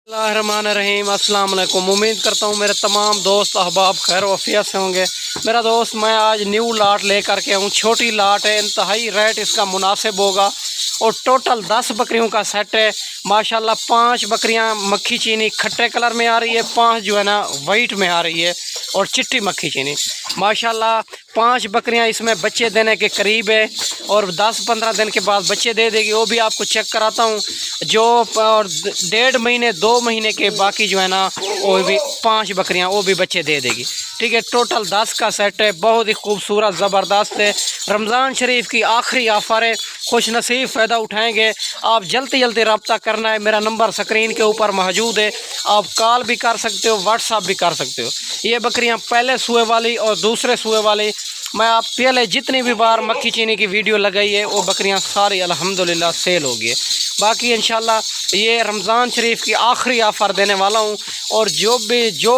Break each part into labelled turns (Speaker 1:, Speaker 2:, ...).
Speaker 1: रहीम अस्सलाम वालेकुम। उम्मीद करता हूँ मेरे तमाम दोस्त अहबाब खैर वफियत से होंगे। मेरा दोस्त मैं आज न्यू लाट लेकर के हूँ। छोटी लाट है, इंतहाई रेट इसका मुनासिब होगा और टोटल 10 बकरियों का सेट है। माशाल्लाह 5 बकरियाँ मक्खी चीनी खट्टे कलर में आ रही है, 5 जो है ना वाइट में आ रही है और चिट्टी मक्खी चीनी। माशाल्लाह 5 बकरियां इसमें बच्चे देने के करीब है और 10-15 दिन के बाद बच्चे दे देगी। वो भी आपको चेक कराता हूँ जो, और 1.5 महीने 2 महीने के बाकी जो है ना वो भी 5 बकरियां वो भी बच्चे दे देगी। ठीक है, टोटल 10 का सेट है। बहुत ही खूबसूरत ज़बरदस्त है। रमज़ान शरीफ की आखिरी ऑफ़र है, खुश नसीब फ़ायदा उठाएंगे। आप जल्दी जल्दी रब्ता करना है। मेरा नंबर स्क्रीन के ऊपर मौजूद है, आप कॉल भी कर सकते हो, व्हाट्सअप भी कर सकते हो। ये बकरियां पहले सुए वाली और दूसरे सुए वाली, मैं आप पहले जितनी भी बार मक्खी चीनी की वीडियो लगाई है वो बकरियां सारी अल्हम्दुलिल्लाह सेल हो गई है। बाकी इंशाल्लाह ये रमज़ान शरीफ की आखिरी ऑफ़र देने वाला हूँ और जो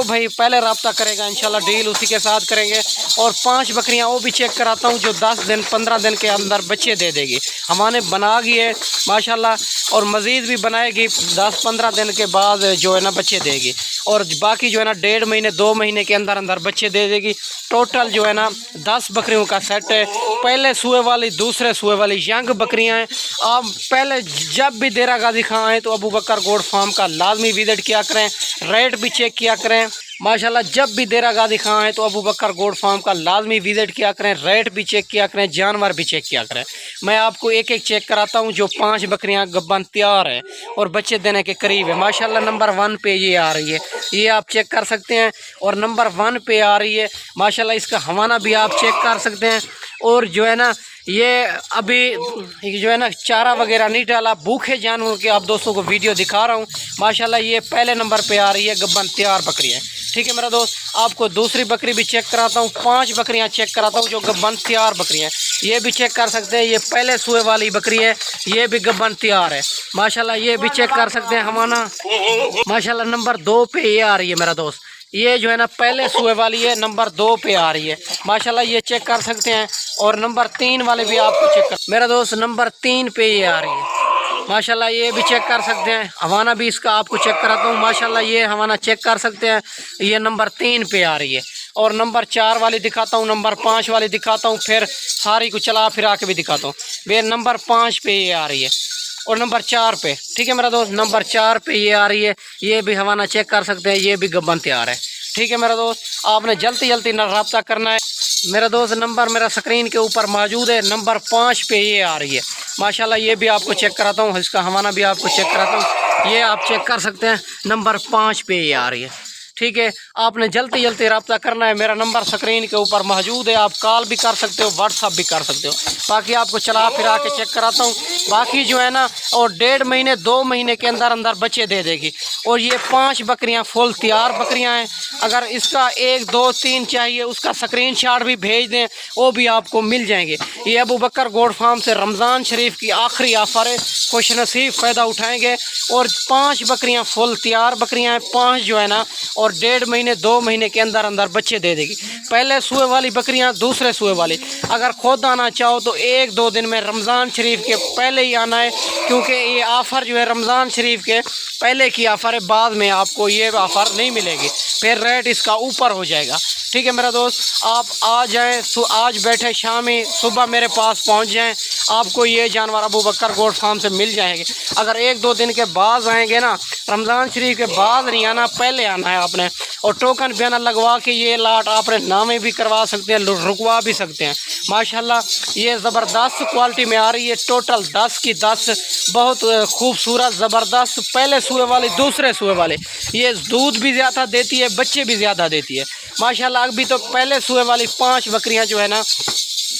Speaker 1: भाई पहले रब्ता करेगा इंशाल्लाह डील उसी के साथ करेंगे। और 5 बकरियां वो भी चेक कराता हूँ जो 10 दिन 15 दिन के अंदर बच्चे दे देगी। हमारे बना गई है माशाल्लाह और मज़ीद भी बनाएगी। 10-15 दिन के बाद जो है ना बच्चे देगी और बाकी जो है ना 1.5 महीने 2 महीने के अंदर अंदर बच्चे दे देगी। टोटल जो है ना 10 बकरियों का सेट है। पहले सुए वाली दूसरे सुए वाली यंग बकरियां हैं। आप पहले जब भी देरा गाजी खां आए तो अबू बकर गोट फार्म का लाजमी विजिट किया करें, रेट भी चेक किया करें। माशाल्लाह जब भी देरा गाजी खां आए तो अबू बकर गोट फार्म का लाजमी विजिट किया करें, रेट भी चेक किया करें, जानवर भी चेक किया करें। मैं आपको एक एक चेक कराता हूं। जो 5 बकरियां गब्बन तैयार है और बच्चे देने के करीब है। माशाल्लाह नंबर 1 पे ये आ रही है, ये आप चेक कर सकते हैं और नंबर 1 पे आ रही है। माशाल्लाह इसका हवाना भी आप चेक कर सकते हैं। और जो है ना ये अभी जो है ना चारा वगैरह नहीं डाला, भूखे जानवरों के आप दोस्तों को वीडियो दिखा रहा हूँ। माशाल्लाह ये पहले नंबर पे आ रही है, गब्बन तैयार बकरी है। ठीक है मेरा दोस्त, आपको दूसरी बकरी भी चेक कराता हूँ। 5 बकरियाँ चेक कराता हूँ जो गब्बन तैयार बकरी हैं, ये भी चेक कर सकते हैं। ये पहले सुए वाली बकरी है, ये भी गब्बन तैयार है। माशाल्लाह ये भी चेक कर सकते हैं। हमारा माशाल्लाह नंबर 2 पे ये आ रही है मेरा दोस्त। ये जो है ना पहले सुए वाली है, नंबर 2 पे आ रही है। माशाल्लाह ये चेक कर सकते हैं। और नंबर 3 वाले भी आपको चेक कर मेरा दोस्त, नंबर 3 पे ये आ रही है। माशाल्लाह ये भी चेक कर सकते हैं। हवाना भी इसका आपको चेक कराता हूँ। माशाल्लाह ये हवाना चेक कर सकते हैं, ये नंबर 3 पे आ रही है। और नंबर 4 वाली दिखाता हूँ, नंबर 5 वाली दिखाता हूँ, फिर सारी को चला फिरा के भी दिखाता हूँ। वे नंबर 5 पे ये आ रही है और नंबर 4 पे। ठीक है मेरा दोस्त, नंबर 4 पे ये आ रही है। ये भी हवाना चेक कर सकते हैं, ये भी गब्बन तैयार है। ठीक है मेरा दोस्त, आपने जल्दी जल्दी रब्ता करना है। मेरा दोस्त नंबर मेरा स्क्रीन के ऊपर मौजूद है, नंबर 5 पे ये आ रही है। माशाल्लाह ये भी आपको चेक कराता हूँ, इसका हवाना भी आपको चेक कराता हूँ। ये आप चेक कर सकते हैं, नंबर 5 पे ये आ रही है। ठीक है, आपने जल्दी जल्दी रब्ता करना है। मेरा नंबर स्क्रीन के ऊपर मौजूद है, आप कॉल भी कर सकते हो, व्हाट्सअप भी कर सकते हो। बाकी आपको चला फिरा के चेक कराता हूँ। बाकी जो है ना और 1.5 महीने 2 महीने के अंदर अंदर बच्चे दे देगी। और ये 5 बकरियाँ फुल तैयार बकरियाँ हैं। अगर इसका 1 2 3 चाहिए उसका स्क्रीनशॉट भी भेज दें, वो भी आपको मिल जाएंगे। ये अबू बकर गोट फार्म से रमज़ान शरीफ की आखिरी ऑफ़र है, खुश नसीब फ़ायदा उठाएँगे। और 5 बकरियाँ फुल तैयार बकरियाँ हैं, 5 जो है ना और 1.5 महीने 2 महीने के अंदर अंदर बच्चे दे देगी। पहले सुए वाली बकरियां दूसरे सुए वाली। अगर खुद आना चाहो तो 1-2 दिन में रमज़ान शरीफ के पहले ही आना है, क्योंकि ये ऑफ़र जो है रमज़ान शरीफ के पहले की ऑफ़र है, बाद में आपको ये ऑफ़र नहीं मिलेगी, फिर रेट इसका ऊपर हो जाएगा। ठीक है मेरा दोस्त, आप आ जाएँ, आज बैठे शाम ही सुबह मेरे पास पहुंच जाएं, आपको ये जानवर अबू बकर गोट फार्म से मिल जाएंगे। अगर 1-2 दिन के बाद आएंगे ना, रमज़ान शरीफ के बाद नहीं आना, पहले आना है आपने। और टोकन बयाना लगवा के ये लाट आपने नामे भी करवा सकते हैं, रुकवा भी सकते हैं। माशाल्लाह ये ज़बरदस्त क्वालिटी में आ रही है। टोटल 10 की 10 बहुत खूबसूरत ज़बरदस्त पहले सुए वाले दूसरे सुए वाले। ये दूध भी ज़्यादा देती है, बच्चे भी ज़्यादा देती है। माशाल्लाह अभी तो पहले सुए वाली 5 बकरियां जो है ना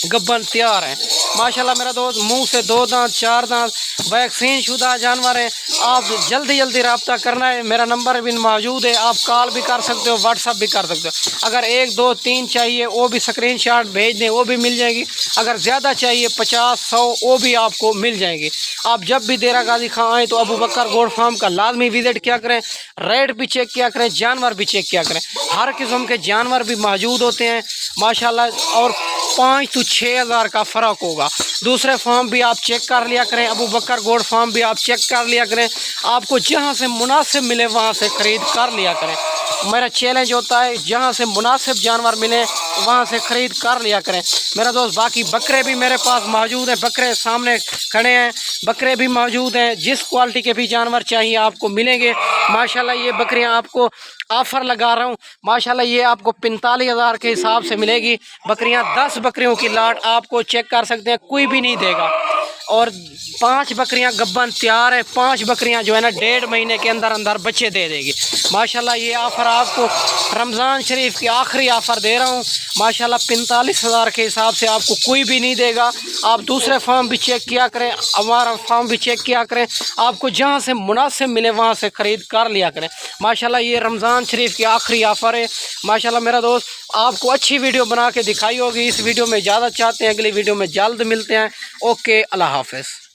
Speaker 1: गब्बन तैयार हैं। माशाल्लाह मेरा दोस्त, मुंह से 2 दांत 4 दांत वैक्सीन शुदा जानवर हैं। आप जल्दी जल्दी रब्ता करना है। मेरा नंबर भी मौजूद है, आप कॉल भी कर सकते हो, व्हाट्सअप भी कर सकते हो। अगर 1 2 3 चाहिए वो भी स्क्रीनशॉट भेज दें, वो भी मिल जाएगी। अगर ज़्यादा चाहिए 50-100 वो भी आपको मिल जाएगी। आप जब भी देरा गाजी खां आएँ तो अबू बकर गोट फार्म का लाजमी विजिट किया करें, रेट भी चेक किया करें, जानवर भी चेक किया करें। हर किस्म के जानवर भी मौजूद होते हैं माशाल्लाह। और 5 तो 6,000 का फ़र्क होगा। दूसरे फार्म भी आप चेक कर लिया करें, अबू बकर गोड फार्म भी आप चेक कर लिया करें। आपको जहाँ से मुनासिब मिले वहाँ से ख़रीद कर लिया करें। मेरा चैलेंज होता है जहाँ से मुनासिब जानवर मिले वहाँ से ख़रीद कर लिया करें मेरा दोस्त। बाकी बकरे भी मेरे पास मौजूद हैं, बकरे सामने खड़े हैं, बकरे भी मौजूद हैं। जिस क्वालिटी के भी जानवर चाहिए आपको मिलेंगे माशाल्लाह। ये बकरियां आपको ऑफ़र लगा रहा हूँ माशाल्लाह, ये आपको 45,000 के हिसाब से मिलेगी। बकरियां 10 बकरियों की लाट आपको चेक कर सकते हैं, कोई भी नहीं देगा। और 5 बकरियां गब्बन तैयार है, 5 बकरियां जो है ना 1.5 महीने के अंदर अंदर बच्चे दे देगी माशाल्लाह। ये ऑफ़र आपको रमज़ान शरीफ की आखिरी ऑफ़र दे रहा हूँ माशाल्लाह। 45,000 के हिसाब से आपको कोई भी नहीं देगा। आप दूसरे फार्म भी चेक किया करें, हमारा फार्म भी चेक किया करें, आपको जहाँ से मुनासिब मिले वहाँ से ख़रीद कर लिया करें माशाल्लाह। ये रमज़ान शरीफ की आखिरी ऑफ़र है माशाल्लाह मेरा दोस्त। आपको अच्छी वीडियो बना के दिखाई होगी। इस वीडियो में ज़्यादा चाहते हैं, अगली वीडियो में जल्द मिलते हैं। ओके, अल्लाह हाफ़िज़।